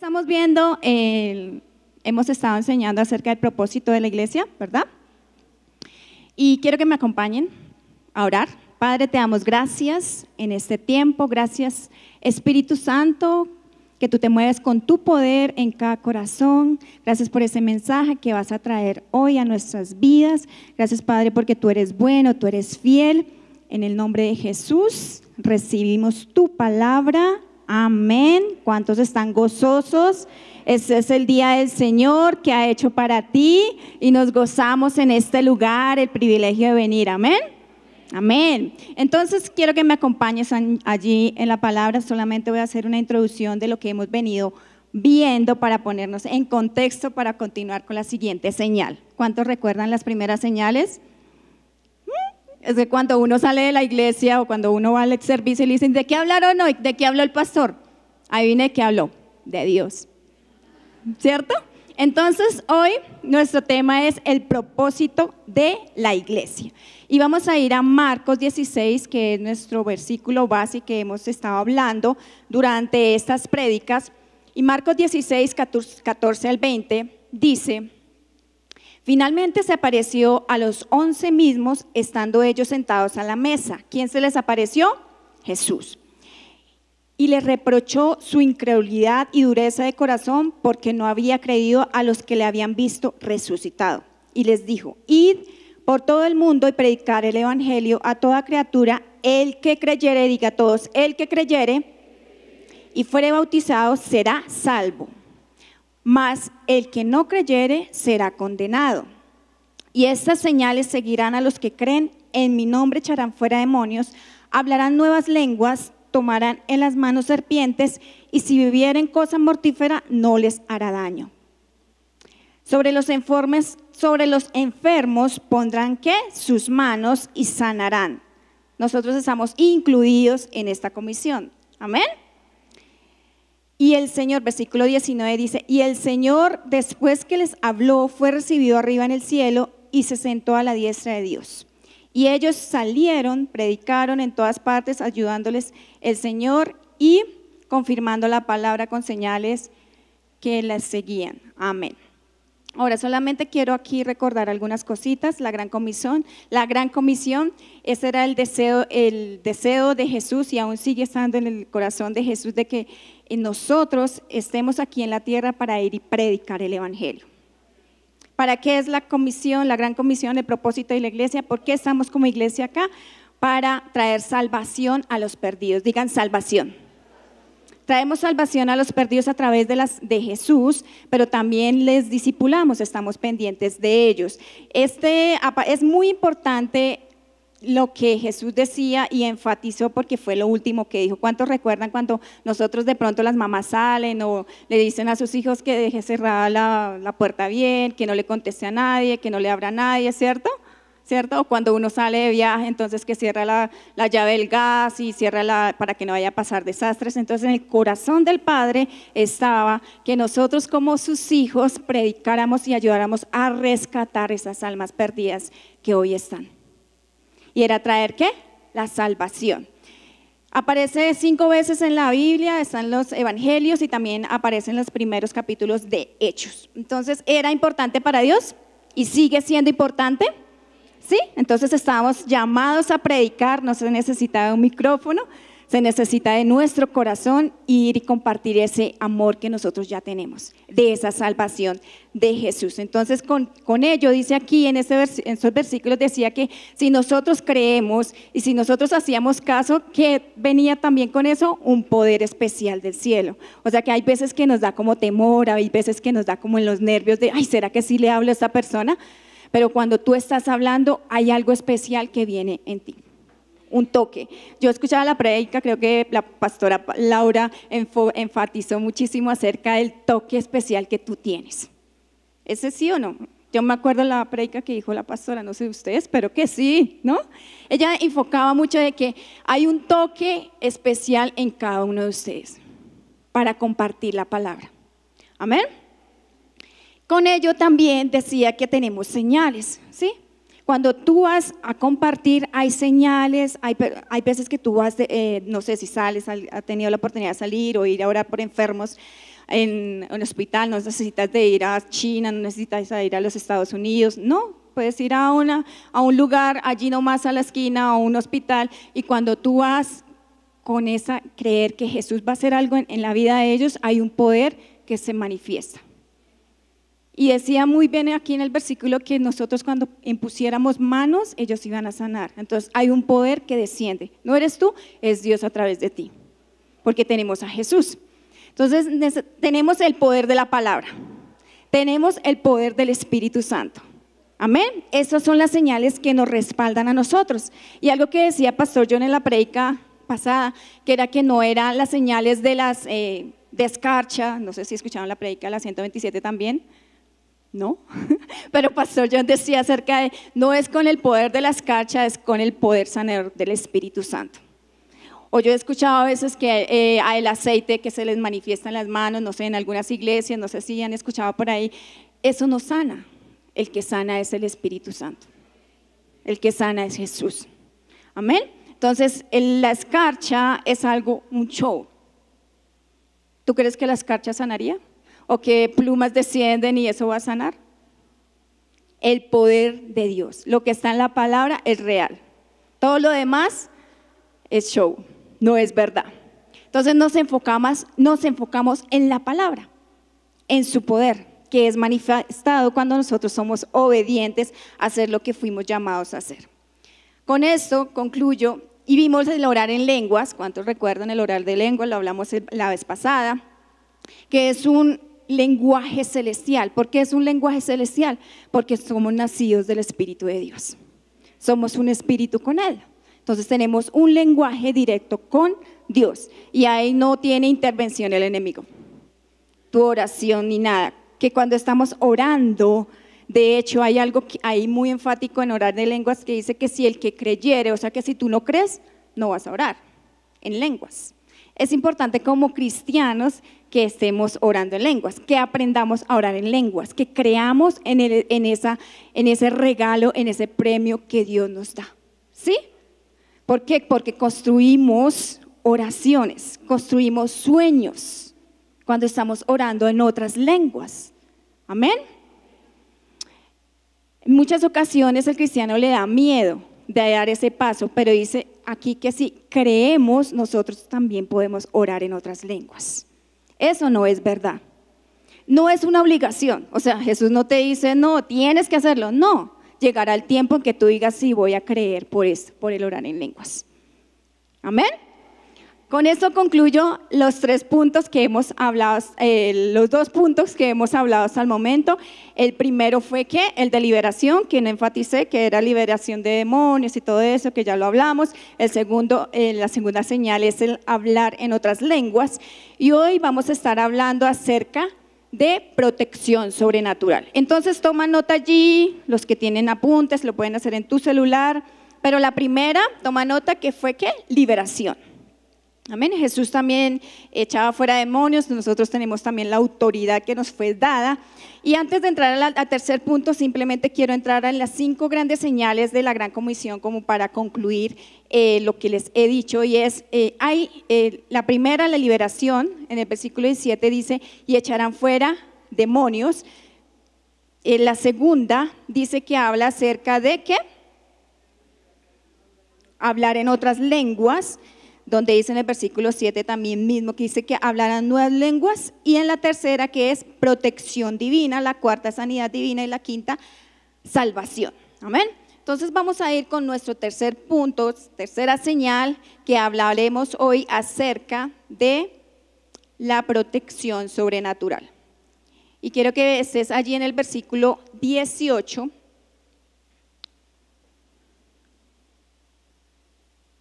Estamos viendo, hemos estado enseñando acerca del propósito de la iglesia, ¿verdad? Y quiero que me acompañen a orar. Padre, te damos gracias en este tiempo, gracias Espíritu Santo, que tú te mueves con tu poder en cada corazón. Gracias por ese mensaje que vas a traer hoy a nuestras vidas. Gracias, Padre, porque tú eres bueno, tú eres fiel. En el nombre de Jesús recibimos tu palabra. Amén. ¿Cuántos están gozosos? Este es el día del Señor que ha hecho para ti y nos gozamos en este lugar, el privilegio de venir. Amén. Amén. Entonces quiero que me acompañes allí en la palabra. Solamente voy a hacer una introducción de lo que hemos venido viendo para ponernos en contexto para continuar con la siguiente señal. ¿Cuántos recuerdan las primeras señales? Es que cuando uno sale de la iglesia o cuando uno va al servicio y le dicen, ¿de qué hablaron hoy? ¿De qué habló el pastor? Ahí viene, ¿de qué habló? De Dios. ¿Cierto? Entonces hoy nuestro tema es el propósito de la iglesia. Y vamos a ir a Marcos 16, que es nuestro versículo base que hemos estado hablando durante estas prédicas. Y Marcos 16, 14 al 20 dice: finalmente se apareció a los 11 mismos, estando ellos sentados a la mesa. ¿Quién se les apareció? Jesús. Y les reprochó su incredulidad y dureza de corazón, porque no había creído a los que le habían visto resucitado. Y les dijo: id por todo el mundo y predicar el evangelio a toda criatura. El que creyere, diga todos, el que creyere y fuere bautizado será salvo, mas el que no creyere será condenado. Y estas señales seguirán a los que creen: en mi nombre echarán fuera demonios, hablarán nuevas lenguas, tomarán en las manos serpientes, y si bebieren cosa mortífera no les hará daño. Sobre los enfermos pondrán ¿qué? Sus manos y sanarán. Nosotros estamos incluidos en esta comisión. Amén. Y el Señor, versículo 19 dice: y el Señor, después que les habló, fue recibido arriba en el cielo y se sentó a la diestra de Dios. Y ellos salieron, predicaron en todas partes, ayudándoles el Señor y confirmando la palabra con señales que las seguían. Amén. Ahora solamente quiero aquí recordar algunas cositas. La gran comisión, ese era el deseo de Jesús, y aún sigue estando en el corazón de Jesús, de que nosotros estemos aquí en la tierra para ir y predicar el evangelio. ¿Para qué es la comisión, la gran comisión, el propósito de la iglesia? ¿Por qué estamos como iglesia acá? Para traer salvación a los perdidos. Digan salvación. Traemos salvación a los perdidos a través de Jesús, pero también les discipulamos, estamos pendientes de ellos. Es muy importante lo que Jesús decía y enfatizó, porque fue lo último que dijo. ¿Cuántos recuerdan cuando nosotros de pronto las mamás salen o le dicen a sus hijos que deje cerrada la puerta bien, que no le conteste a nadie, que no le abra a nadie, ¿cierto? O cuando uno sale de viaje, entonces que cierra la llave del gas y cierra para que no vaya a pasar desastres. Entonces en el corazón del Padre estaba que nosotros como sus hijos predicáramos y ayudáramos a rescatar esas almas perdidas que hoy están. Y era traer ¿qué? La salvación. Aparece 5 veces en la Biblia, están los evangelios y también aparecen los primeros capítulos de Hechos. Entonces, ¿era importante para Dios? ¿Y sigue siendo importante? ¿Sí? Entonces estábamos llamados a predicar. No se necesita de un micrófono, se necesita de nuestro corazón, ir y compartir ese amor que nosotros ya tenemos, de esa salvación de Jesús. Entonces con ello dice aquí en esos versículos, decía que si nosotros creemos y si nosotros hacíamos caso, que venía también con eso un poder especial del cielo. O sea que hay veces que nos da como temor, hay veces que nos da como en los nervios de, ay, ¿será que sí le hablo a esta persona? Pero cuando tú estás hablando, hay algo especial que viene en ti. Un toque. Yo escuchaba la prédica, creo que la pastora Laura enfatizó muchísimo acerca del toque especial que tú tienes. ¿Ese sí o no? Yo me acuerdo de la prédica que dijo la pastora, no sé ustedes, espero que sí, ¿no? Ella enfocaba mucho de que hay un toque especial en cada uno de ustedes para compartir la palabra. Amén. Con ello también decía que tenemos señales, ¿sí? Cuando tú vas a compartir, hay señales, hay veces que tú vas, no sé si sales, has tenido la oportunidad de salir o ir a orar por enfermos. en un hospital, no necesitas de ir a China, no necesitas de ir a los Estados Unidos, no, puedes ir a un lugar allí nomás a la esquina, a un hospital, y cuando tú vas con esa, creer que Jesús va a hacer algo en la vida de ellos, hay un poder que se manifiesta. Y decía muy bien aquí en el versículo que nosotros cuando impusiéramos manos, ellos iban a sanar. Entonces hay un poder que desciende. No eres tú, es Dios a través de ti. Porque tenemos a Jesús. Entonces tenemos el poder de la palabra. Tenemos el poder del Espíritu Santo. Amén. Esas son las señales que nos respaldan a nosotros. Y algo que decía Pastor John en la predica pasada, que era que no eran las señales de las de escarcha. No sé si escucharon la predica de la 127 también. ¿No? Pero Pastor John decía acerca de, no es con el poder de la escarcha, es con el poder sanador del Espíritu Santo. O yo he escuchado a veces que hay el aceite que se les manifiesta en las manos, no sé, en algunas iglesias, no sé si han escuchado por ahí, eso no sana. El que sana es el Espíritu Santo. El que sana es Jesús. Amén. Entonces, la escarcha es algo, un show. ¿Tú crees que la escarcha sanaría? ¿O que plumas descienden y eso va a sanar? El poder de Dios, lo que está en la palabra es real. Todo lo demás es show, no es verdad. Entonces nos enfocamos en la palabra, en su poder, que es manifestado cuando nosotros somos obedientes a hacer lo que fuimos llamados a hacer. Con esto concluyo y vimos el orar en lenguas. ¿Cuántos recuerdan el orar de lenguas? Lo hablamos la vez pasada, que es un lenguaje celestial. ¿Por qué es un lenguaje celestial? Porque somos nacidos del Espíritu de Dios. Somos un espíritu con Él. Entonces tenemos un lenguaje directo con Dios y ahí no tiene intervención el enemigo, tu oración ni nada. Que cuando estamos orando, de hecho hay algo ahí muy enfático en orar de lenguas que dice que si el que creyere, o sea que si tú no crees, no vas a orar en lenguas. Es importante como cristianos que estemos orando en lenguas, que aprendamos a orar en lenguas, que creamos en ese regalo, en ese premio que Dios nos da. ¿Sí? ¿Por qué? Porque construimos oraciones, construimos sueños cuando estamos orando en otras lenguas. Amén. En muchas ocasiones el cristiano le da miedo de dar ese paso, pero dice aquí que si creemos, nosotros también podemos orar en otras lenguas. Eso no es verdad. No es una obligación. O sea, Jesús no te dice, no, tienes que hacerlo. No, llegará el tiempo en que tú digas, sí, voy a creer por esto, por el orar en lenguas. Amén. Con esto concluyo los 3 puntos que hemos hablado, los 2 puntos que hemos hablado hasta el momento. El primero fue que el de liberación, que no enfaticé, que era liberación de demonios y todo eso, que ya lo hablamos. El segundo, la segunda señal es el hablar en otras lenguas. Y hoy vamos a estar hablando acerca de protección sobrenatural. Entonces toma nota allí, los que tienen apuntes lo pueden hacer en tu celular, pero la primera, toma nota que fue ¿qué? Liberación. Amén. Jesús también echaba fuera demonios, nosotros tenemos también la autoridad que nos fue dada. Y antes de entrar al tercer punto, simplemente quiero entrar en las 5 grandes señales de la Gran Comisión como para concluir lo que les he dicho. Y es, la primera, la liberación, en el versículo 17 dice, y echarán fuera demonios. La segunda dice que habla acerca de ¿qué? Hablar en otras lenguas, donde dice en el versículo 7 también mismo que dice que hablarán nuevas lenguas, y en la tercera que es protección divina, la cuarta sanidad divina y la quinta salvación. Amén. Entonces vamos a ir con nuestro tercer punto, tercera señal, que hablaremos hoy acerca de la protección sobrenatural. Y quiero que estés allí en el versículo 18.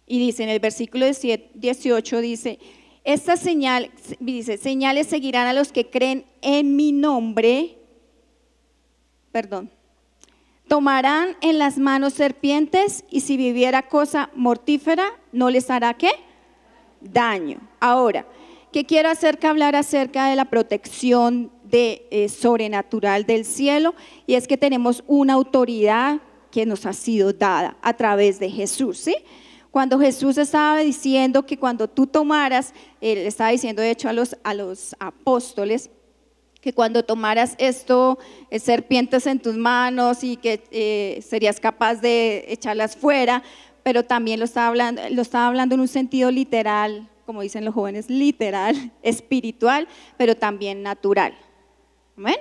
Y dice en el versículo 18, dice, esta señal, dice, señales seguirán a los que creen en mi nombre, tomarán en las manos serpientes y si viviera cosa mortífera, no les hará ¿qué? Daño. Ahora, ¿qué quiero hablar acerca de la protección sobrenatural del cielo? Y es que tenemos una autoridad que nos ha sido dada a través de Jesús, ¿sí? Cuando Jesús estaba diciendo que cuando tú tomaras, él estaba diciendo de hecho a los apóstoles, que cuando tomaras esto, serpientes en tus manos y que serías capaz de echarlas fuera, pero también lo estaba hablando en un sentido literal, como dicen los jóvenes, literal, espiritual, pero también natural. ¿Amén?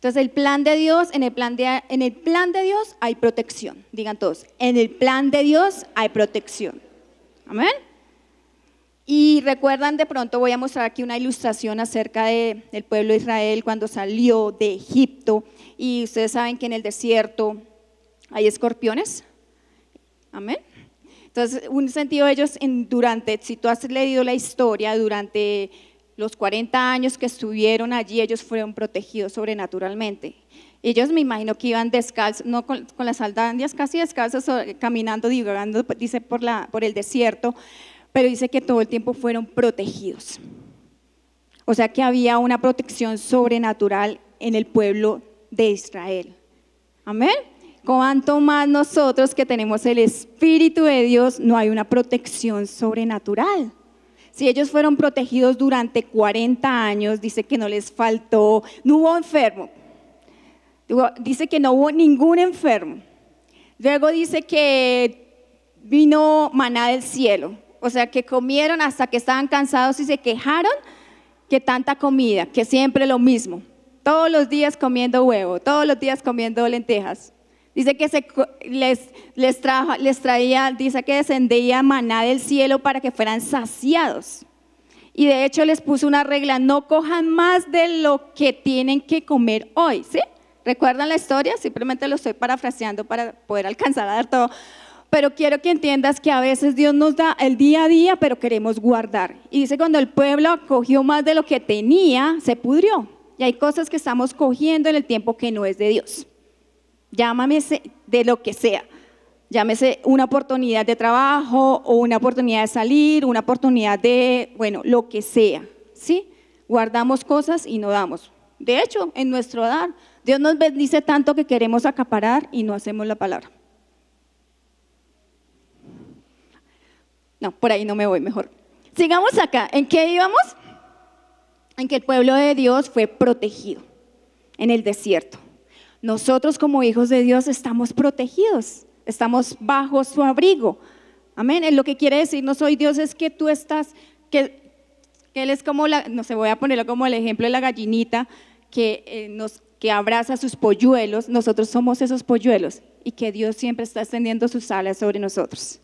Entonces el plan de Dios, en el plan de Dios hay protección. Digan todos, en el plan de Dios hay protección. Amén. Y recuerdan, de pronto voy a mostrar aquí una ilustración acerca del pueblo de Israel cuando salió de Egipto. Y ustedes saben que en el desierto hay escorpiones. Amén. Entonces, un sentido ellos, si tú has leído la historia, durante los 40 años que estuvieron allí, ellos fueron protegidos sobrenaturalmente. Ellos me imagino que iban descalzos, no con las sandalias, casi descalzos, caminando, divagando, dice, por el desierto, pero dice que todo el tiempo fueron protegidos. O sea que había una protección sobrenatural en el pueblo de Israel. Amén. Cuanto más nosotros que tenemos el Espíritu de Dios, no hay una protección sobrenatural. Si ellos fueron protegidos durante 40 años, dice que no les faltó, no hubo enfermo. Dice que no hubo ningún enfermo. Luego dice que vino maná del cielo. O sea que comieron hasta que estaban cansados y se quejaron que tanta comida, que siempre lo mismo. Todos los días comiendo huevo, todos los días comiendo lentejas. Dice que les traía, dice que descendía maná del cielo para que fueran saciados. Y de hecho les puso una regla, no cojan más de lo que tienen que comer hoy, ¿sí? ¿Recuerdan la historia? Simplemente lo estoy parafraseando para poder alcanzar a dar todo. Pero quiero que entiendas que a veces Dios nos da el día a día, pero queremos guardar. Y dice cuando el pueblo cogió más de lo que tenía, se pudrió. Y hay cosas que estamos cogiendo en el tiempo que no es de Dios. Llámese de lo que sea, llámese una oportunidad de trabajo o una oportunidad de salir, una oportunidad de, bueno, lo que sea, ¿sí? Guardamos cosas y no damos. De hecho, en nuestro dar, Dios nos bendice tanto que queremos acaparar y no hacemos la palabra. No, por ahí no me voy mejor. Sigamos acá, ¿en qué íbamos? En que el pueblo de Dios fue protegido en el desierto. Nosotros como hijos de Dios estamos protegidos, estamos bajo su abrigo. Amén. Lo que quiere decirnos hoy Dios es que tú estás, que Él es como no sé, voy a ponerlo como el ejemplo de la gallinita que abraza sus polluelos. Nosotros somos esos polluelos y que Dios siempre está extendiendo sus alas sobre nosotros.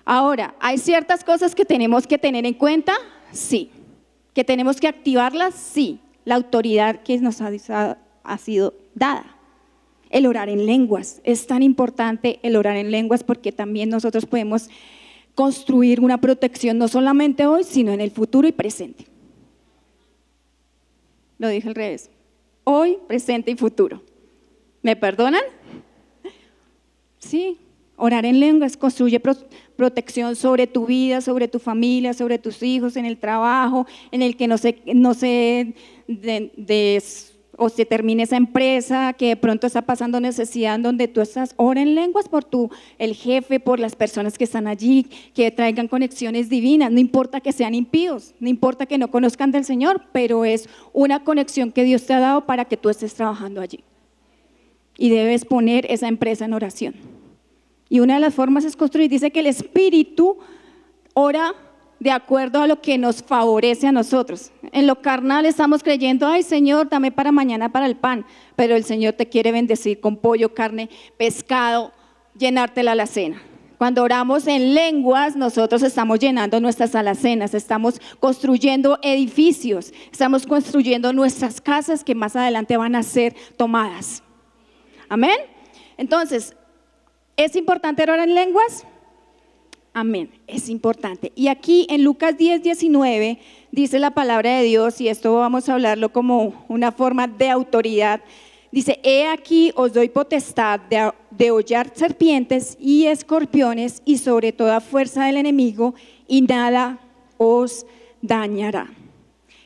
Ahora, ¿hay ciertas cosas que tenemos que tener en cuenta? Sí. ¿Que tenemos que activarlas? Sí. La autoridad que nos ha sido dada. El orar en lenguas, es tan importante el orar en lenguas porque también nosotros podemos construir una protección no solamente hoy, sino en el futuro y presente. Lo dije al revés, hoy, presente y futuro. ¿Me perdonan? Sí, orar en lenguas construye protección sobre tu vida, sobre tu familia, sobre tus hijos, en el trabajo, en el que no se o se termine esa empresa, que de pronto está pasando necesidad en donde tú estás, ora en lenguas por el jefe, por las personas que están allí, que traigan conexiones divinas, no importa que sean impíos, no importa que no conozcan del Señor, pero es una conexión que Dios te ha dado para que tú estés trabajando allí. Y debes poner esa empresa en oración. Y una de las formas es construir, dice que el Espíritu ora de acuerdo a lo que nos favorece a nosotros. En lo carnal estamos creyendo, ay Señor, dame para mañana para el pan, pero el Señor te quiere bendecir con pollo, carne, pescado, llenarte la alacena. Cuando oramos en lenguas, nosotros estamos llenando nuestras alacenas, estamos construyendo edificios, estamos construyendo nuestras casas que más adelante van a ser tomadas. Amén. Entonces, ¿es importante orar en lenguas? Amén, es importante. Y aquí en Lucas 10:19 dice la palabra de Dios, y esto vamos a hablarlo como una forma de autoridad. Dice, he aquí os doy potestad de hollar serpientes y escorpiones y sobre toda fuerza del enemigo, y nada os dañará.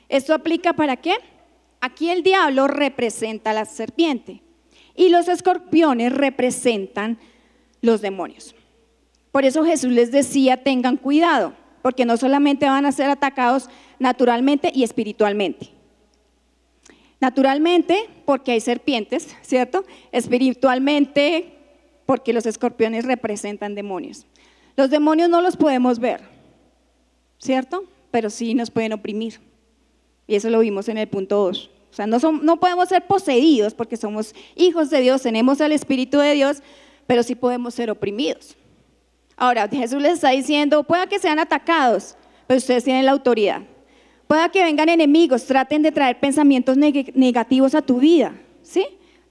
¿Esto aplica para qué? Aquí el diablo representa a la serpiente y los escorpiones representan los demonios. Por eso Jesús les decía, tengan cuidado, porque no solamente van a ser atacados naturalmente y espiritualmente. Naturalmente, porque hay serpientes, ¿cierto? Espiritualmente, porque los escorpiones representan demonios. Los demonios no los podemos ver, ¿cierto? Pero sí nos pueden oprimir. Y eso lo vimos en el punto 2. O sea, no podemos ser poseídos porque somos hijos de Dios, tenemos el Espíritu de Dios, pero sí podemos ser oprimidos. Ahora, Jesús les está diciendo, pueda que sean atacados, pero ustedes tienen la autoridad. Pueda que vengan enemigos, traten de traer pensamientos negativos a tu vida, ¿sí?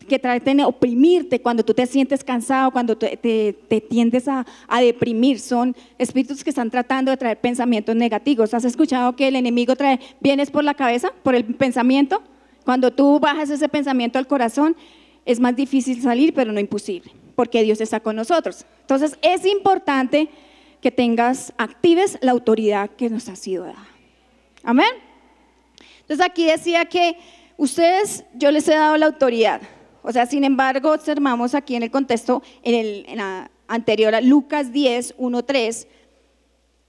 Que traten de oprimirte cuando tú te sientes cansado, cuando te tiendes a deprimir. Son espíritus que están tratando de traer pensamientos negativos. ¿Has escuchado que el enemigo trae bienes por la cabeza, por el pensamiento? Cuando tú bajas ese pensamiento al corazón, es más difícil salir, pero no imposible, porque Dios está con nosotros. Entonces es importante que actives la autoridad que nos ha sido dada. Amén. Entonces aquí decía que yo les he dado la autoridad. O sea, sin embargo, observamos aquí en el contexto, en la anterior a Lucas 10, 1, 3,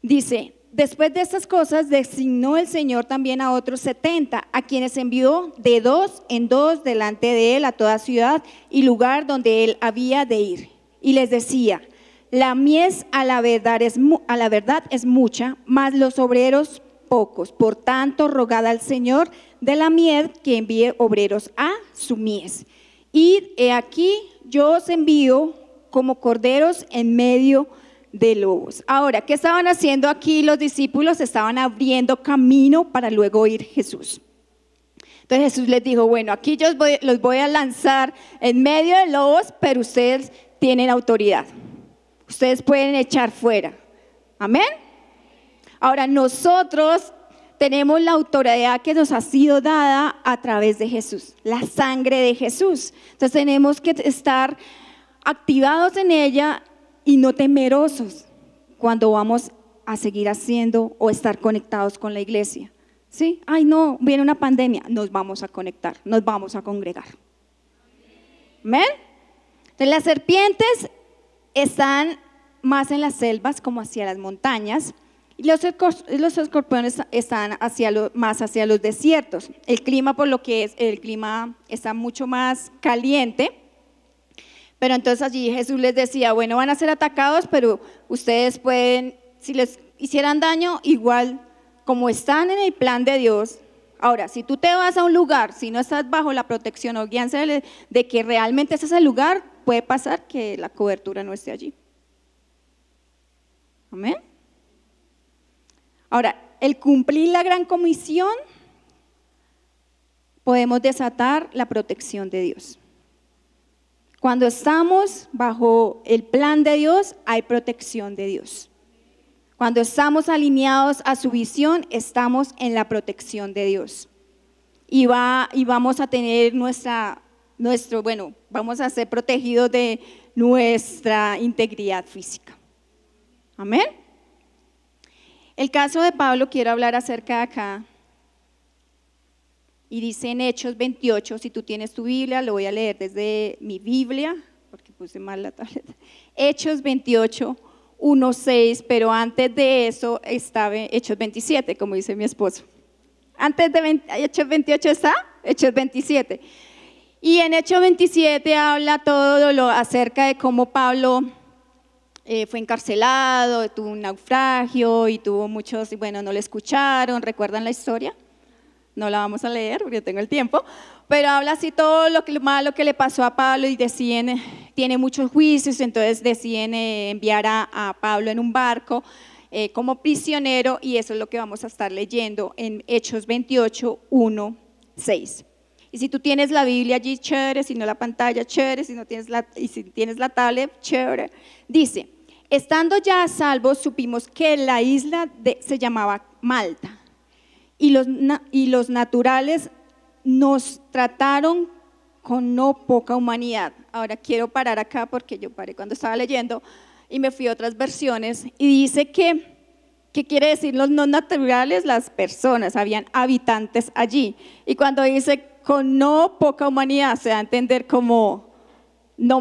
dice, después de estas cosas designó el Señor también a otros 70, a quienes envió de 2 en 2 delante de él a toda ciudad y lugar donde él había de ir. Y les decía, la mies a la verdad es mucha, mas los obreros pocos. Por tanto, rogad al Señor de la mies que envíe obreros a su mies. Y he aquí, yo os envío como corderos en medio de lobos. Ahora, ¿qué estaban haciendo aquí los discípulos? Estaban abriendo camino para luego ir Jesús. Entonces Jesús les dijo, bueno, aquí yo los voy a lanzar en medio de lobos, pero ustedes tienen autoridad. Ustedes pueden echar fuera. Amén. Ahora, nosotros tenemos la autoridad que nos ha sido dada a través de Jesús, la sangre de Jesús. Entonces tenemos que estar activados en ella y no temerosos cuando vamos a seguir haciendo o estar conectados con la iglesia. ¿Sí? Ay, no, viene una pandemia, nos vamos a conectar, nos vamos a congregar. ¿Amén? Entonces las serpientes están más en las selvas como hacia las montañas. Y los escorpiones están más hacia los desiertos. El clima, por lo que el clima está mucho más caliente. Pero entonces allí Jesús les decía, bueno, van a ser atacados, pero ustedes pueden, si les hicieran daño, igual como están en el plan de Dios. Ahora, si tú te vas a un lugar, si no estás bajo la protección o guianza de que realmente ese es el lugar, puede pasar que la cobertura no esté allí. Amén. Ahora, el cumplir la gran comisión, podemos desatar la protección de Dios. Cuando estamos bajo el plan de Dios, hay protección de Dios. Cuando estamos alineados a su visión, estamos en la protección de Dios. Y vamos a tener vamos a ser protegidos de nuestra integridad física. Amén. El caso de Pablo, quiero hablar acerca de acá. Y dice en Hechos 28, si tú tienes tu Biblia, lo voy a leer desde mi Biblia, porque puse mal la tableta. Hechos 28, 1, 6, pero antes de eso estaba Hechos 27, como dice mi esposo. Antes de Hechos 28 está Hechos 27. Y en Hechos 27 habla todo lo acerca de cómo Pablo fue encarcelado, tuvo un naufragio y tuvo muchos, bueno, no le escucharon. ¿Recuerdan la historia? No la vamos a leer porque tengo el tiempo, pero habla así todo lo malo que le pasó a Pablo y tiene muchos juicios, entonces deciden enviar a Pablo en un barco como prisionero, y eso es lo que vamos a estar leyendo en Hechos 28, 1, 6. Y si tú tienes la Biblia allí, chévere, si no la pantalla, chévere, si tienes la tablet, chévere. Dice, estando ya a salvo, supimos que la isla se llamaba Malta, y los naturales nos trataron con no poca humanidad. Ahora quiero parar acá porque yo paré cuando estaba leyendo y me fui a otras versiones, y dice ¿qué quiere decir los no naturales? Las personas, habían habitantes allí. Y cuando dice con no poca humanidad, se da a entender como no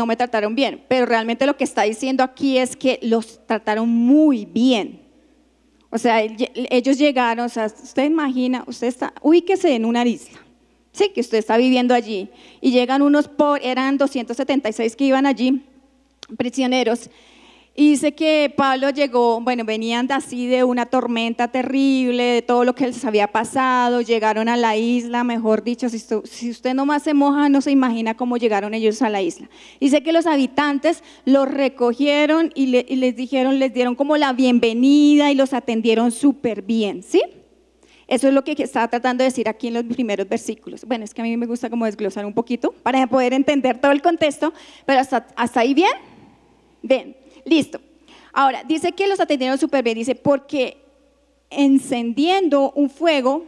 me trataron bien, pero realmente lo que está diciendo aquí es que los trataron muy bien. O sea, ellos llegaron, o sea, usted imagina, ubíquese en una isla, sí, que usted está viviendo allí, y llegan eran 276 que iban allí, prisioneros, y dice que Pablo llegó, bueno, venían así de una tormenta terrible, de todo lo que les había pasado, llegaron a la isla, mejor dicho, si usted nomás se moja, no se imagina cómo llegaron ellos a la isla. Dice que los habitantes los recogieron y les dieron como la bienvenida y los atendieron súper bien, ¿sí? Eso es lo que estaba tratando de decir aquí en los primeros versículos. Bueno, es que a mí me gusta como desglosar un poquito para poder entender todo el contexto, pero hasta ahí bien, bien. Listo. Ahora, dice que los atendieron súper bien, dice, porque encendiendo un fuego,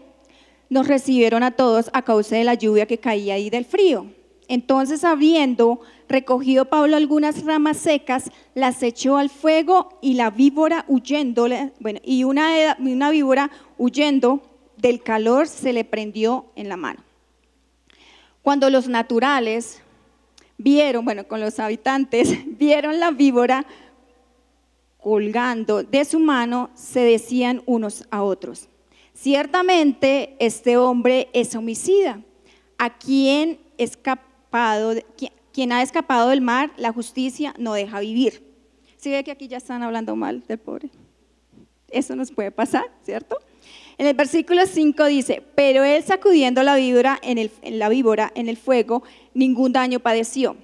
nos recibieron a todos a causa de la lluvia que caía y del frío. Entonces, habiendo recogido Pablo algunas ramas secas, las echó al fuego y la víbora huyendo, y una víbora huyendo del calor se le prendió en la mano. Cuando los naturales con los habitantes, vieron la víbora colgando de su mano, se decían unos a otros: ciertamente este hombre es homicida, quien ha escapado del mar, la justicia no deja vivir. ¿Sí ve que aquí ya están hablando mal del pobre? Eso nos puede pasar, ¿cierto? En el versículo 5 dice: pero él, sacudiendo la víbora en el fuego, ningún daño padeció,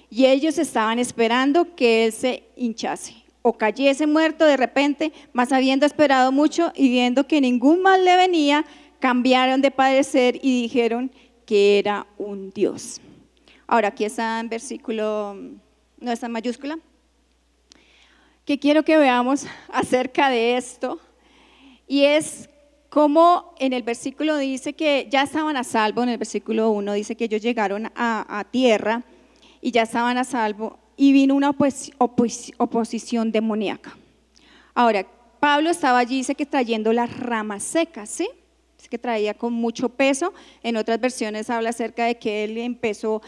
y ellos estaban esperando que él se hinchase o cayese muerto de repente, mas habiendo esperado mucho y viendo que ningún mal le venía, cambiaron de parecer y dijeron que era un dios. Ahora aquí está en versículo, no está en mayúscula, que quiero que veamos acerca de esto, y es como en el versículo dice que ya estaban a salvo. En el versículo 1 dice que ellos llegaron a tierra y ya estaban a salvo, y vino una oposición demoníaca. Ahora, Pablo estaba allí, dice que trayendo las ramas secas, ¿sí? Dice que traía con mucho peso. En otras versiones habla acerca de que él empezó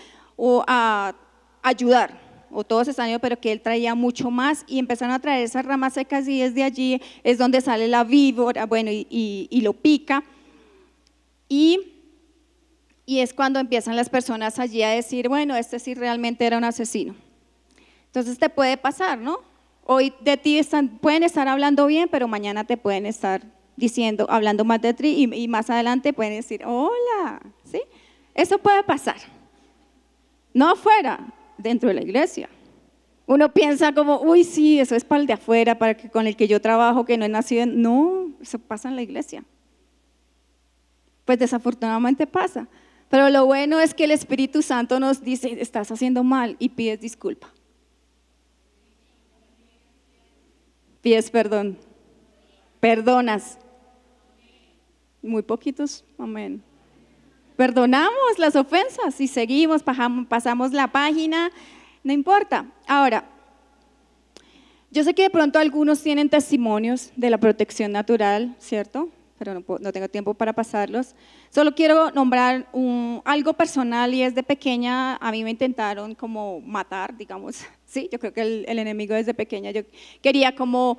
a ayudar, o todos están yendo, pero que él traía mucho más, y empezaron a traer esas ramas secas, y desde allí es donde sale la víbora, y lo pica, y es cuando empiezan las personas allí a decir, bueno, este sí realmente era un asesino. Entonces te puede pasar, ¿no? Hoy de ti pueden estar hablando bien, pero mañana te pueden estar hablando más de ti, y más adelante pueden decir, hola, ¿sí? Eso puede pasar, no afuera, dentro de la iglesia. Uno piensa como, uy, sí, eso es para el de afuera, con el que yo trabajo, que no es nacido no, eso pasa en la iglesia. Pues desafortunadamente pasa, pero lo bueno es que el Espíritu Santo nos dice, estás haciendo mal, y pides disculpa. Pides perdón, perdonas. Muy poquitos, amén. Perdonamos las ofensas y seguimos, pasamos la página, no importa. Ahora, yo sé que de pronto algunos tienen testimonios de la protección natural, ¿cierto? Pero no tengo tiempo para pasarlos. Solo quiero nombrar algo personal, y es de pequeña a mí me intentaron como matar, digamos. Sí, yo creo que el enemigo desde pequeña, yo quería como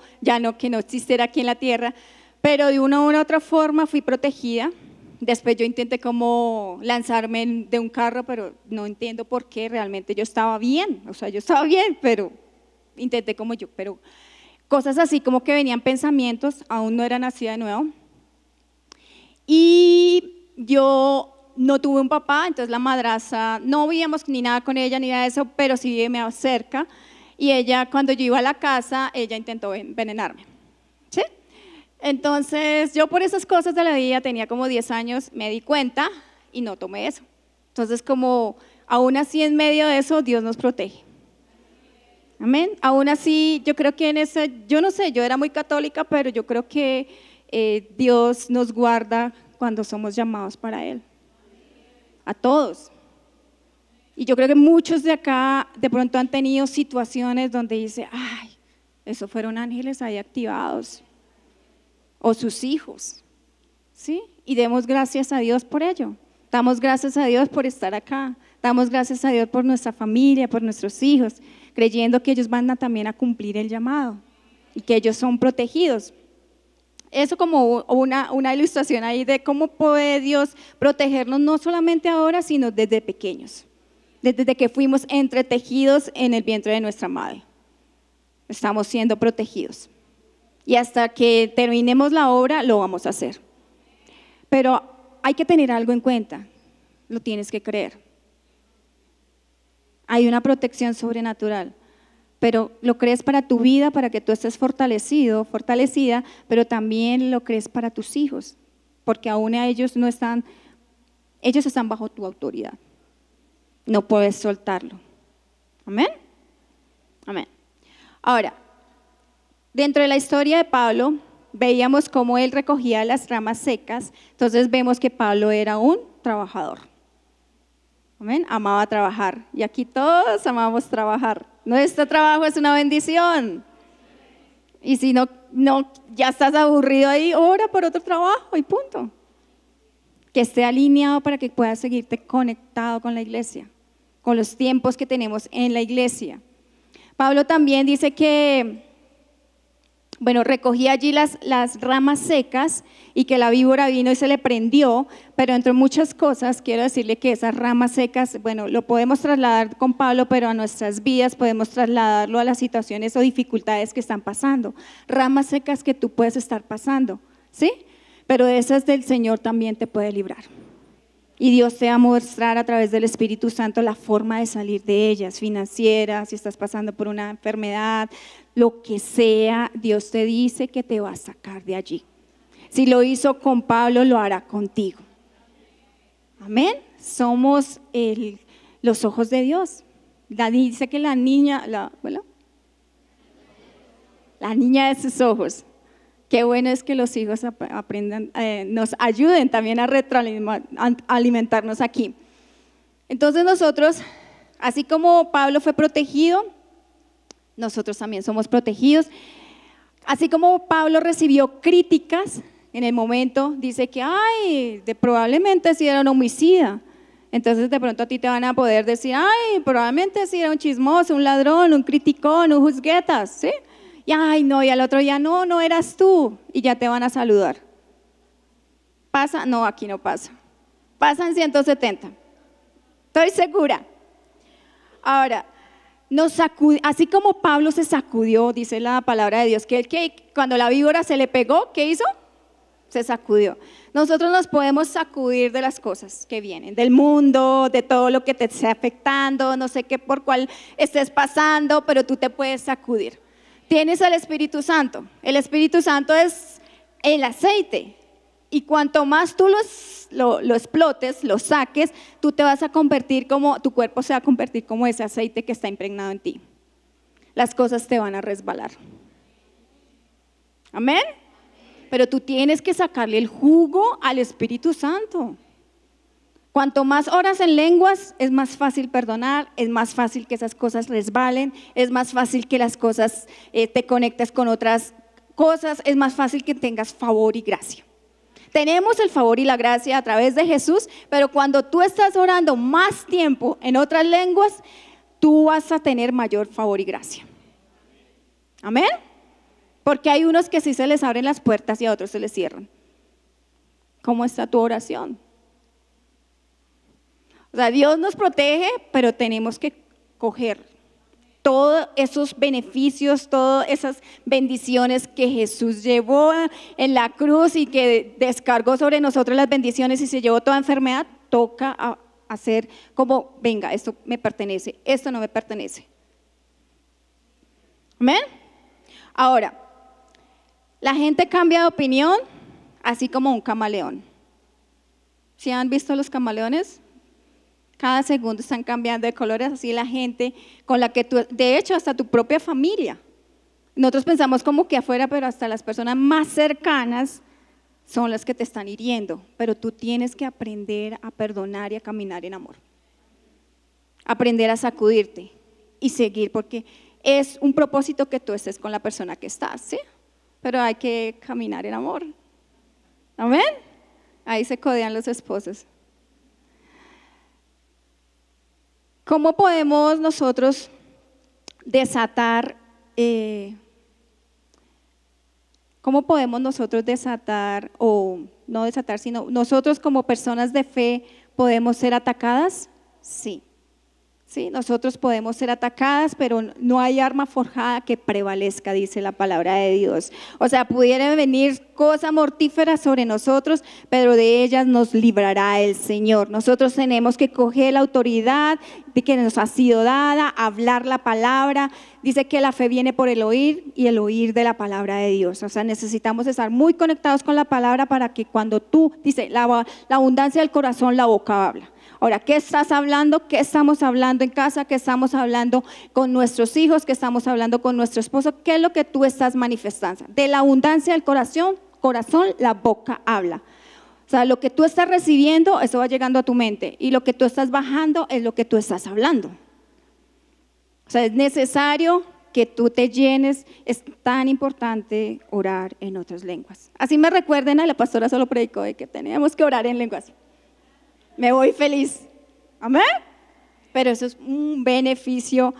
que no existiera aquí en la tierra, pero de una u otra forma fui protegida. Después yo intenté como lanzarme de un carro, pero no entiendo por qué, realmente yo estaba bien, o sea, yo estaba bien, pero intenté pero cosas así como que venían pensamientos, aún no era nacida de nuevo. Y yo no tuve un papá, entonces la madrastra, no vivíamos ni nada con ella ni nada de eso, pero sí vivía cerca, y ella, cuando yo iba a la casa, ella intentó envenenarme, ¿sí? Entonces yo, por esas cosas de la vida, tenía como 10 años, me di cuenta y no tomé eso. Entonces, como aún así en medio de eso, Dios nos protege. Amén. Aún así, yo creo que yo no sé, yo era muy católica, pero yo creo que Dios nos guarda cuando somos llamados para Él. A todos. Y yo creo que muchos de acá de pronto han tenido situaciones donde dice, ay, esos fueron ángeles ahí activados, o sus hijos, ¿sí? Y demos gracias a Dios por ello. Damos gracias a Dios por estar acá. Damos gracias a Dios por nuestra familia, por nuestros hijos, creyendo que ellos van también a cumplir el llamado y que ellos son protegidos. Eso como una ilustración ahí de cómo puede Dios protegernos no solamente ahora, sino desde pequeños, desde que fuimos entretejidos en el vientre de nuestra madre. Estamos siendo protegidos. Y hasta que terminemos la obra, lo vamos a hacer. Pero hay que tener algo en cuenta, lo tienes que creer. Hay una protección sobrenatural, pero lo crees para tu vida, para que tú estés fortalecido, fortalecida, pero también lo crees para tus hijos, porque aún ellos no están, ellos están bajo tu autoridad. No puedes soltarlo. Amén. Amén. Ahora, dentro de la historia de Pablo, veíamos cómo él recogía las ramas secas, entonces vemos que Pablo era un trabajador. Amén, amaba trabajar y aquí todos amamos trabajar. Nuestro trabajo es una bendición. Y si no ya estás aburrido ahí, ora por otro trabajo y punto. Que esté alineado para que puedas seguirte conectado con la iglesia, con los tiempos que tenemos en la iglesia. Pablo también dice que recogía allí las ramas secas y que la víbora vino y se le prendió, pero entre muchas cosas quiero decirle que esas ramas secas, lo podemos trasladar con Pablo, pero a nuestras vidas podemos trasladarlo a las situaciones o dificultades que están pasando. Ramas secas que tú puedes estar pasando, ¿sí? Pero de esas del Señor también te puede librar. Y Dios te va a mostrar a través del Espíritu Santo la forma de salir de ellas, financieras, si estás pasando por una enfermedad, lo que sea, Dios te dice que te va a sacar de allí. Si lo hizo con Pablo, lo hará contigo. Amén. Somos los ojos de Dios. Dice que la niña de sus ojos. Qué bueno es que los hijos aprendan, nos ayuden también a retroalimentarnos aquí. Entonces nosotros, así como Pablo fue protegido, nosotros también somos protegidos. Así como Pablo recibió críticas en el momento, dice que probablemente sí era un homicida. Entonces de pronto a ti te van a poder decir, probablemente sí era un chismoso, un ladrón, un criticón, un juzguetas, ¿sí? Y y al otro día, no eras tú, y ya te van a saludar. ¿Pasa? No, aquí no pasa. Pasan 170. Estoy segura. Ahora, así como Pablo se sacudió, dice la palabra de Dios, que cuando la víbora se le pegó, ¿qué hizo? Se sacudió. Nosotros nos podemos sacudir de las cosas que vienen, del mundo, de todo lo que te esté afectando, no sé qué por cuál estés pasando, pero tú te puedes sacudir. Tienes al Espíritu Santo. El Espíritu Santo es el aceite. Y cuanto más tú lo explotes, lo saques, tú te vas a convertir tu cuerpo se va a convertir como ese aceite que está impregnado en ti. Las cosas te van a resbalar. Amén. Pero tú tienes que sacarle el jugo al Espíritu Santo. Cuanto más oras en lenguas, es más fácil perdonar, es más fácil que esas cosas resbalen, es más fácil que las cosas te conectes con otras cosas, es más fácil que tengas favor y gracia. Tenemos el favor y la gracia a través de Jesús, pero cuando tú estás orando más tiempo en otras lenguas, tú vas a tener mayor favor y gracia. Amén. Porque hay unos que sí se les abren las puertas y a otros se les cierran. ¿Cómo está tu oración? O sea, Dios nos protege, pero tenemos que coger todos esos beneficios, todas esas bendiciones que Jesús llevó en la cruz y que descargó sobre nosotros las bendiciones y se llevó toda enfermedad. Toca hacer como, venga, esto me pertenece, esto no me pertenece. ¿Amén? Ahora, la gente cambia de opinión así como un camaleón. ¿Sí han visto los camaleones? Cada segundo están cambiando de colores, así la gente con la que tú, de hecho hasta tu propia familia. Nosotros pensamos como que afuera, pero hasta las personas más cercanas son las que te están hiriendo. Pero tú tienes que aprender a perdonar y a caminar en amor. Aprender a sacudirte y seguir, porque es un propósito que tú estés con la persona que estás, ¿sí? Pero hay que caminar en amor. ¿Amén? Ahí se codean los esposos. ¿Cómo podemos nosotros desatar, o no desatar, sino nosotros como personas de fe podemos ser atacadas? Sí. Sí, nosotros podemos ser atacadas, pero no hay arma forjada que prevalezca, dice la palabra de Dios. O sea, pudieran venir cosas mortíferas sobre nosotros, pero de ellas nos librará el Señor. Nosotros tenemos que coger la autoridad de que nos ha sido dada, hablar la palabra. Dice que la fe viene por el oír y el oír de la palabra de Dios. O sea, necesitamos estar muy conectados con la palabra para que cuando dice, la abundancia del corazón, la boca habla. Ahora, ¿qué estás hablando? ¿Qué estamos hablando en casa? ¿Qué estamos hablando con nuestros hijos? ¿Qué estamos hablando con nuestro esposo? ¿Qué es lo que tú estás manifestando? De la abundancia del corazón, la boca habla. O sea, lo que tú estás recibiendo, eso va llegando a tu mente. Y lo que tú estás bajando es lo que tú estás hablando. O sea, es necesario que tú te llenes. Es tan importante orar en otras lenguas. Así me recuerden, a la pastora solo predicó de que teníamos que orar en lenguas. Me voy feliz, amén. Pero eso es un beneficio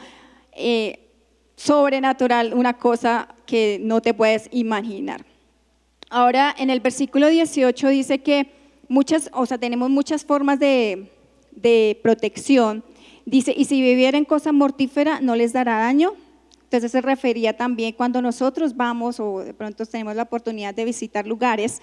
sobrenatural, una cosa que no te puedes imaginar. Ahora en el versículo 18 dice que tenemos muchas formas de protección. Dice, y si vivieren cosa mortífera no les dará daño. Entonces se refería también cuando nosotros vamos o de pronto tenemos la oportunidad de visitar lugares,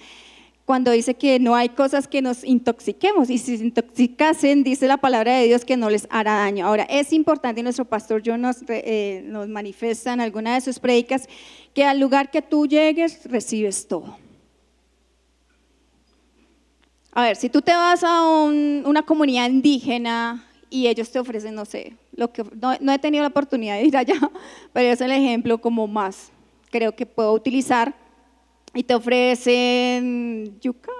cuando dice que no hay cosas que nos intoxiquemos, y si se intoxicasen, dice la palabra de Dios que no les hará daño. Ahora, es importante, y nuestro pastor John nos manifiesta en alguna de sus prédicas, que al lugar que tú llegues, recibes todo. A ver, si tú te vas a una comunidad indígena y ellos te ofrecen, no sé, no he tenido la oportunidad de ir allá, pero es el ejemplo como más creo que puedo utilizar. Y te ofrecen yuca,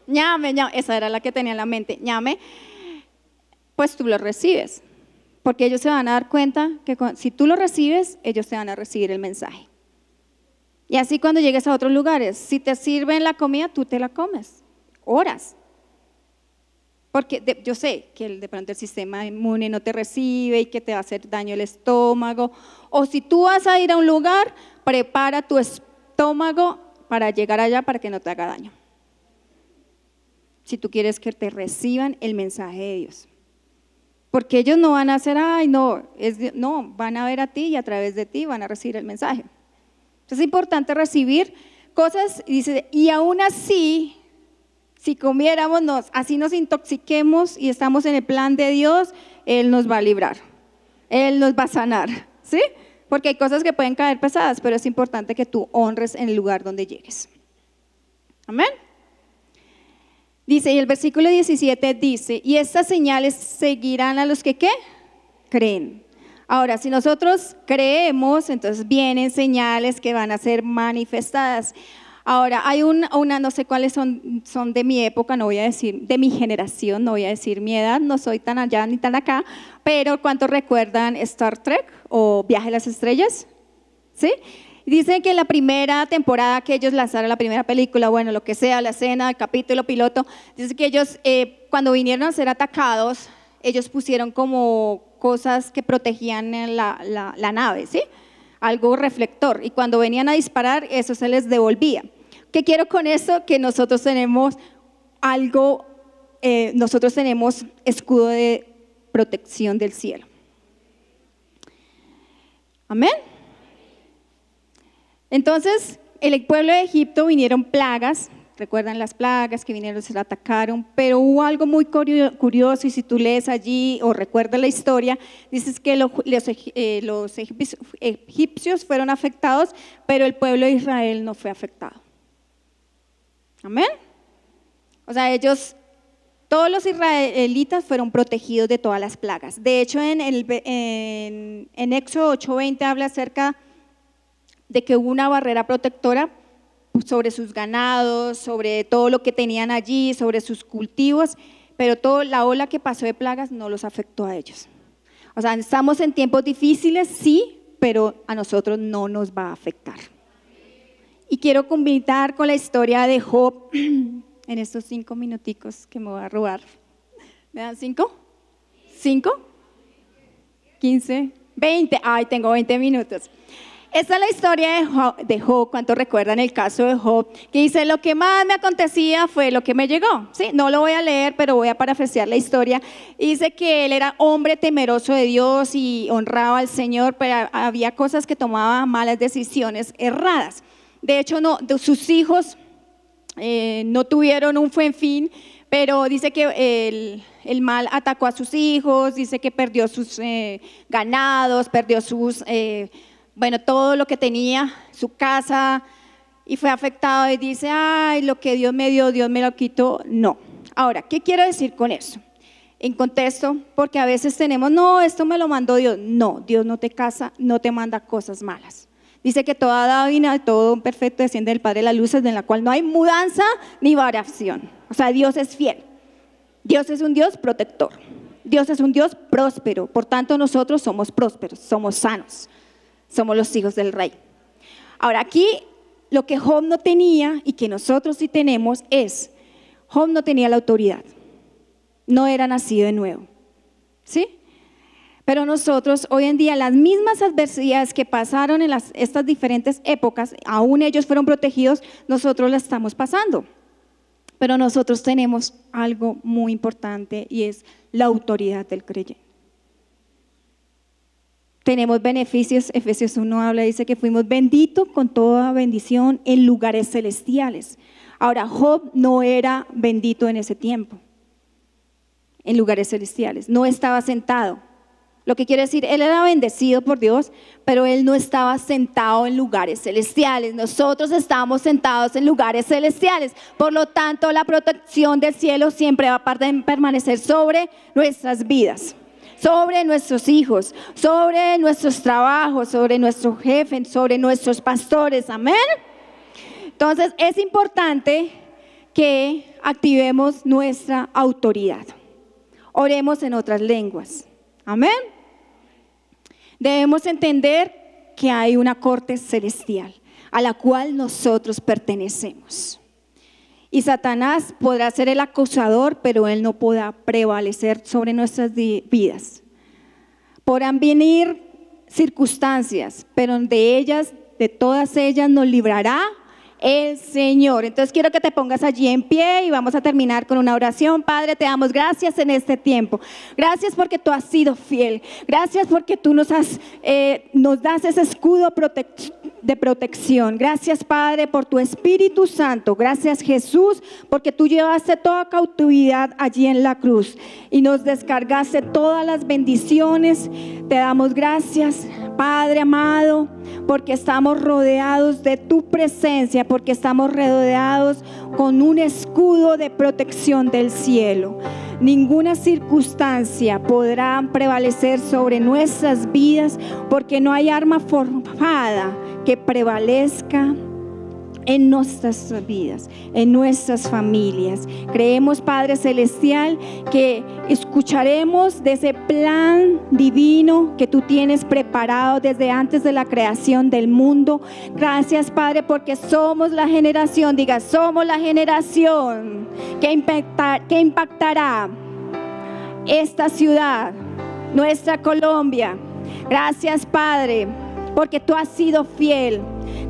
ñame, esa era la que tenía en la mente, ñame, pues tú lo recibes, porque ellos se van a dar cuenta que si tú lo recibes, ellos te van a recibir el mensaje. Y así cuando llegues a otros lugares, si te sirven la comida, tú te la comes, oras. Porque yo sé que de pronto el sistema inmune no te recibe y que te va a hacer daño el estómago. O si tú vas a ir a un lugar, prepara tu estómago para llegar allá para que no te haga daño. Si tú quieres que te reciban el mensaje de Dios. Porque ellos no van a hacer, no, van a ver a ti y a través de ti van a recibir el mensaje. Entonces es importante recibir cosas, y dice, y aún así, si comiéramos, así nos intoxiquemos y estamos en el plan de Dios, Él nos va a librar, Él nos va a sanar, ¿sí? Porque hay cosas que pueden caer pesadas, pero es importante que tú honres en el lugar donde llegues. Amén. Dice, y el versículo 17 dice, y estas señales seguirán a los que ¿qué? Creen. Ahora, si nosotros creemos, entonces vienen señales que van a ser manifestadas. Ahora, hay no sé cuáles son de mi época, no voy a decir, de mi generación, no voy a decir mi edad, no soy tan allá ni tan acá, pero ¿cuántos recuerdan Star Trek o Viaje a las Estrellas? ¿Sí? Dicen que en la primera temporada que ellos lanzaron la primera película, bueno, lo que sea, la escena, el capítulo piloto, dice que ellos cuando vinieron a ser atacados, ellos pusieron como cosas que protegían la nave, ¿sí? Algo reflector, y cuando venían a disparar, eso se les devolvía. ¿Qué quiero con eso? Que nosotros tenemos nosotros tenemos escudo de protección del cielo. Amén. Entonces, en el pueblo de Egipto vinieron plagas. Recuerdan las plagas que vinieron, se la atacaron, pero hubo algo muy curioso, y si tú lees allí o recuerdas la historia, dices que los egipcios fueron afectados, pero el pueblo de Israel no fue afectado. Amén. O sea, todos los israelitas fueron protegidos de todas las plagas. De hecho, en Éxodo 8:20 habla acerca de que hubo una barrera protectora sobre sus ganados, sobre todo lo que tenían allí, sobre sus cultivos, pero toda la ola que pasó de plagas no los afectó a ellos. O sea, estamos en tiempos difíciles, sí, pero a nosotros no nos va a afectar. Y quiero combinar con la historia de Job en estos 5 minuticos que me voy a robar. ¿Me dan 5? ¿5? 15, 20. Ay, tengo 20 minutos. Esta es la historia de Job. ¿Cuántos recuerdan el caso de Job? Que dice, lo que más me acontecía fue lo que me llegó. ¿Sí? No lo voy a leer, pero voy a parafrasear la historia. Y dice que él era hombre temeroso de Dios y honraba al Señor, pero había cosas que tomaba malas decisiones erradas. De hecho, sus hijos no tuvieron un buen fin, pero dice que el mal atacó a sus hijos, dice que perdió sus ganados, perdió sus... todo lo que tenía, su casa, y fue afectado y dice, ay, lo que Dios me dio, Dios me lo quitó. No. Ahora, ¿qué quiero decir con eso? En contexto, porque a veces tenemos, no, esto me lo mandó Dios. No, Dios no te casa, no te manda cosas malas. Dice que toda dádiva, todo perfecto desciende del Padre de las luces, en la cual no hay mudanza ni variación. O sea, Dios es fiel. Dios es un Dios protector. Dios es un Dios próspero. Por tanto, nosotros somos prósperos, somos sanos. Somos los hijos del rey. Ahora aquí lo que Job no tenía y que nosotros sí tenemos es, Job no tenía la autoridad, no era nacido de nuevo, ¿sí? Pero nosotros hoy en día las mismas adversidades que pasaron en estas diferentes épocas, aún ellos fueron protegidos, nosotros las estamos pasando. Pero nosotros tenemos algo muy importante y es la autoridad del creyente. Tenemos beneficios, Efesios 1 habla, dice que fuimos benditos con toda bendición en lugares celestiales. Ahora, Job no era bendito en ese tiempo, en lugares celestiales, no estaba sentado. Lo que quiere decir, él era bendecido por Dios, pero él no estaba sentado en lugares celestiales. Nosotros estamos sentados en lugares celestiales. Por lo tanto, la protección del cielo siempre va a permanecer sobre nuestras vidas, sobre nuestros hijos, sobre nuestros trabajos, sobre nuestro jefe, sobre nuestros pastores, amén. Entonces es importante que activemos nuestra autoridad. Oremos en otras lenguas, amén. Debemos entender que hay una corte celestial a la cual nosotros pertenecemos. Y Satanás podrá ser el acusador, pero él no podrá prevalecer sobre nuestras vidas. Podrán venir circunstancias, pero de todas ellas nos librará el Señor. Entonces quiero que te pongas allí en pie y vamos a terminar con una oración. Padre, te damos gracias en este tiempo. Gracias porque tú has sido fiel. Gracias porque tú nos das ese escudo de protección. Gracias, Padre, por tu Espíritu Santo. Gracias, Jesús, porque tú llevaste toda cautividad allí en la cruz y nos descargaste todas las bendiciones. Te damos gracias, Padre amado, porque estamos rodeados de tu presencia, porque estamos rodeados con un escudo de protección del cielo. Ninguna circunstancia podrá prevalecer sobre nuestras vidas, porque no hay arma formada que prevalezca en nuestras vidas, en nuestras familias. Creemos, Padre Celestial, que escucharemos de ese plan divino que tú tienes preparado desde antes de la creación del mundo. Gracias, Padre, porque somos la generación, somos la generación que impactará esta ciudad, nuestra Colombia. Gracias, Padre, porque tú has sido fiel.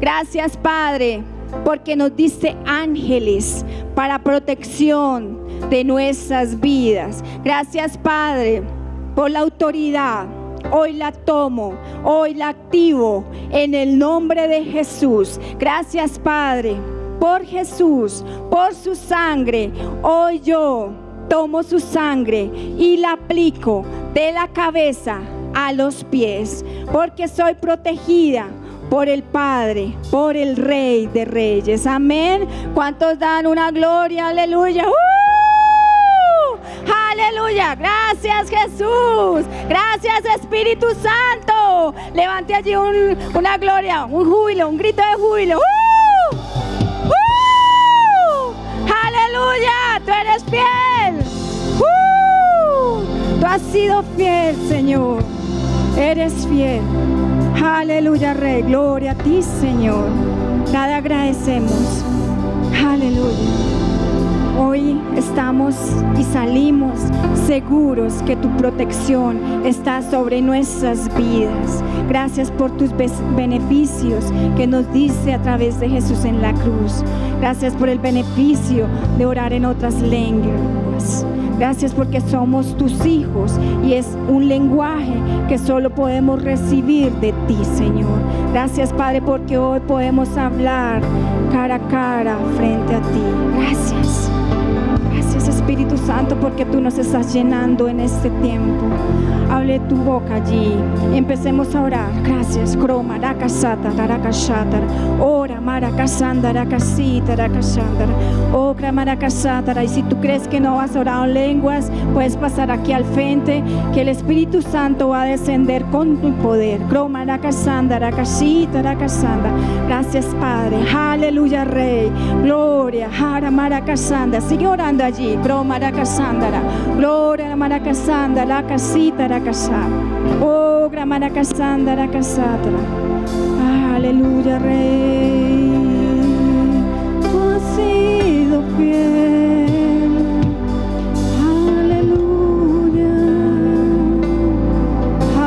Gracias, Padre, porque nos diste ángeles para protección de nuestras vidas. Gracias, Padre, por la autoridad. Hoy la tomo, hoy la activo en el nombre de Jesús. Gracias, Padre, por Jesús, por su sangre. Hoy yo tomo su sangre y la aplico de la cabeza a los pies, porque soy protegida por el Padre, por el Rey de Reyes. Amén. ¿Cuántos dan una gloria? Aleluya. Aleluya. Gracias, Jesús. Gracias, Espíritu Santo. Levante allí una gloria, un júbilo, un grito de júbilo. Aleluya. Tú eres fiel. Tú has sido fiel, Señor. Eres fiel. Aleluya, Rey. Gloria a ti, Señor. Te agradecemos. Aleluya. Hoy estamos y salimos seguros que tu protección está sobre nuestras vidas. Gracias por tus beneficios que nos diste a través de Jesús en la cruz. Gracias por el beneficio de orar en otras lenguas. Gracias porque somos tus hijos y es un lenguaje que solo podemos recibir de ti, Señor. Gracias, Padre, porque hoy podemos hablar cara a cara frente a ti. Gracias. Gracias, Espíritu Santo, porque tú nos estás llenando en este tiempo. Hable tu boca allí. Empecemos a orar. Gracias. Ora maracasandara casita rakasandara. Okra maracasandara. Y si tú crees que no has orado en lenguas, puedes pasar aquí al frente, que el Espíritu Santo va a descender con tu poder. Maracasandara casita rakasandara. Gracias, Padre. Aleluya, Rey. Gloria. Hara maracasandara. Sigue orando allí. Maracasandara. Gloria a maracasandara. La casita rakasandara. Oh, gramaracasandara casatra. Aleluya, Rey. Tú has sido fiel. Aleluya.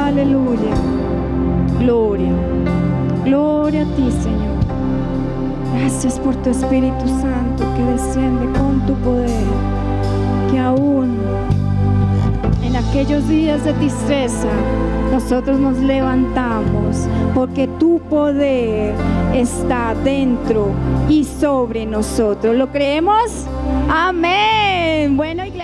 Aleluya. Gloria. Gloria a ti, Señor. Gracias por tu Espíritu Santo que desciende con tu poder, que aún en aquellos días de tristeza nosotros nos levantamos, porque tu poder está dentro y sobre nosotros. ¿Lo creemos? Amén. Bueno, iglesia.